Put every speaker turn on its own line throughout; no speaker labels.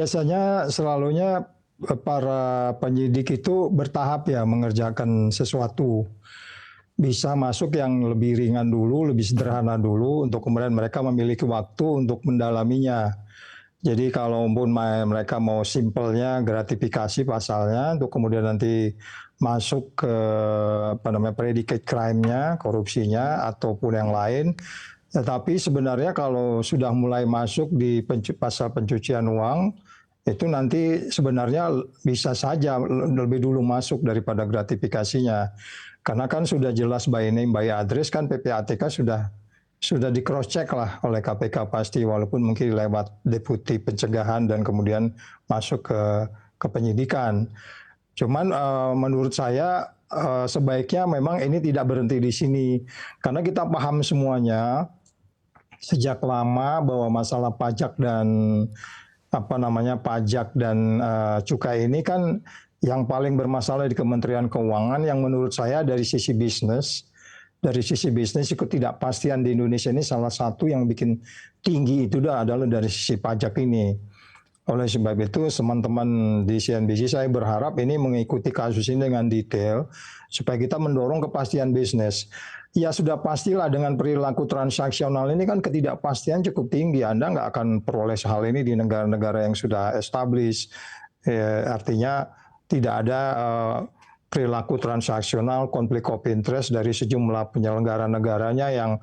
Biasanya selalunya para penyidik itu bertahap ya mengerjakan sesuatu. Bisa masuk yang lebih ringan dulu, lebih sederhana dulu untuk kemudian mereka memiliki waktu untuk mendalaminya. Jadi kalaupun mereka mau simpelnya gratifikasi pasalnya untuk kemudian nanti masuk ke predicate crime-nya, korupsinya ataupun yang lain. Tetapi sebenarnya kalau sudah mulai masuk di pasal pencucian uang, itu nanti sebenarnya bisa saja lebih dulu masuk daripada gratifikasinya. Karena kan sudah jelas by name, by address kan PPATK sudah di cross check lah oleh KPK pasti, walaupun mungkin lewat deputi pencegahan dan kemudian masuk ke penyidikan. Cuman menurut saya sebaiknya memang ini tidak berhenti di sini, karena kita paham semuanya sejak lama bahwa masalah pajak dan cukai ini kan yang paling bermasalah di Kementerian Keuangan, yang menurut saya dari sisi bisnis ketidakpastian di Indonesia ini salah satu yang bikin tinggi itu adalah dari sisi pajak ini. Oleh sebab itu teman-teman di CNBC saya berharap ini mengikuti kasus ini dengan detail supaya kita mendorong kepastian bisnis. Ya sudah pastilah dengan perilaku transaksional ini kan ketidakpastian cukup tinggi. Anda nggak akan peroleh hal ini di negara-negara yang sudah established. Artinya tidak ada perilaku transaksional, konflik of interest dari sejumlah penyelenggara negaranya yang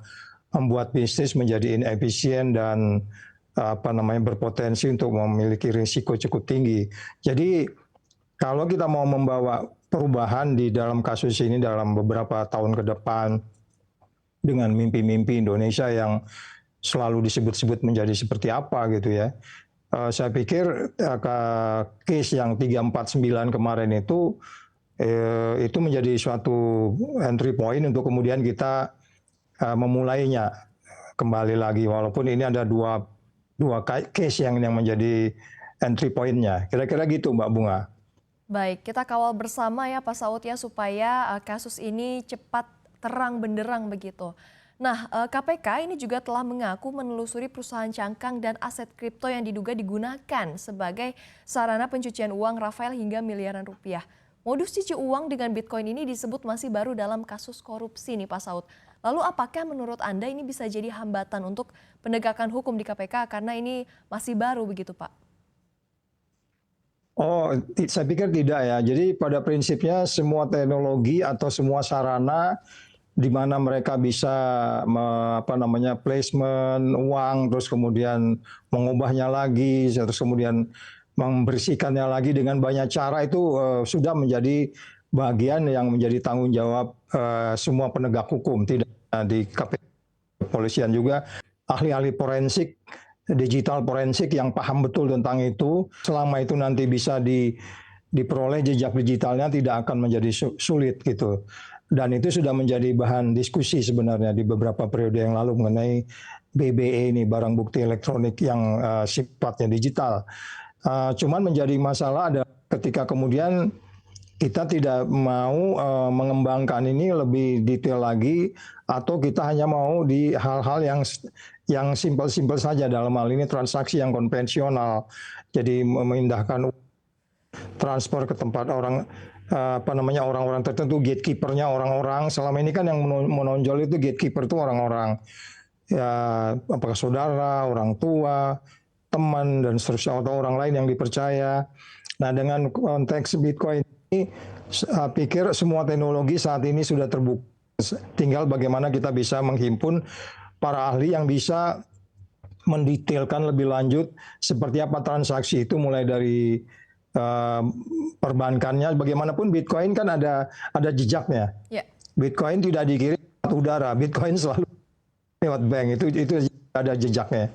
membuat bisnis menjadi inefisien dan berpotensi untuk memiliki risiko cukup tinggi. Jadi kalau kita mau membawa perubahan di dalam kasus ini dalam beberapa tahun ke depan dengan mimpi-mimpi Indonesia yang selalu disebut-sebut menjadi seperti apa gitu ya. Saya pikir case yang 349 kemarin itu menjadi suatu entry point untuk kemudian kita memulainya kembali lagi, walaupun ini ada dua case yang menjadi entry point-nya. Kira-kira gitu Mbak Bunga.
Baik, kita kawal bersama ya Pak Saud ya supaya kasus ini cepat terang benderang begitu. Nah, KPK ini juga telah mengaku menelusuri perusahaan cangkang dan aset kripto yang diduga digunakan sebagai sarana pencucian uang Rafael hingga miliaran rupiah. Modus cuci uang dengan Bitcoin ini disebut masih baru dalam kasus korupsi nih Pak Saud. Lalu apakah menurut Anda ini bisa jadi hambatan untuk penegakan hukum di KPK karena ini masih baru begitu Pak?
Oh, saya pikir tidak ya. Jadi pada prinsipnya semua teknologi atau semua sarana di mana mereka bisa placement uang, terus kemudian mengubahnya lagi, terus kemudian membersihkannya lagi dengan banyak cara itu sudah menjadi bagian yang menjadi tanggung jawab semua penegak hukum, tidak di KPK, kepolisian juga, ahli-ahli forensik, digital forensik yang paham betul tentang itu. Selama itu nanti bisa diperoleh jejak digitalnya, tidak akan menjadi sulit gitu. Dan itu sudah menjadi bahan diskusi sebenarnya di beberapa periode yang lalu mengenai BBE ini, barang bukti elektronik yang sifatnya digital. Cuman menjadi masalah ada ketika kemudian kita tidak mau mengembangkan ini lebih detail lagi, atau kita hanya mau di hal-hal yang simpel-simpel saja, dalam hal ini transaksi yang konvensional. Jadi memindahkan transfer ke tempat orang-orang tertentu, gatekeeper-nya orang-orang. Selama ini kan yang menonjol itu gatekeeper itu orang-orang ya, apakah saudara, orang tua, teman dan seterusnya, atau orang lain yang dipercaya. Nah, dengan konteks Bitcoin ini, saya pikir semua teknologi saat ini sudah terbuka. Tinggal bagaimana kita bisa menghimpun para ahli yang bisa mendetailkan lebih lanjut seperti apa transaksi itu, mulai dari perbankannya. Bagaimanapun Bitcoin kan ada jejaknya. Yeah. Bitcoin tidak dikirim lewat udara, Bitcoin selalu lewat bank, itu ada jejaknya.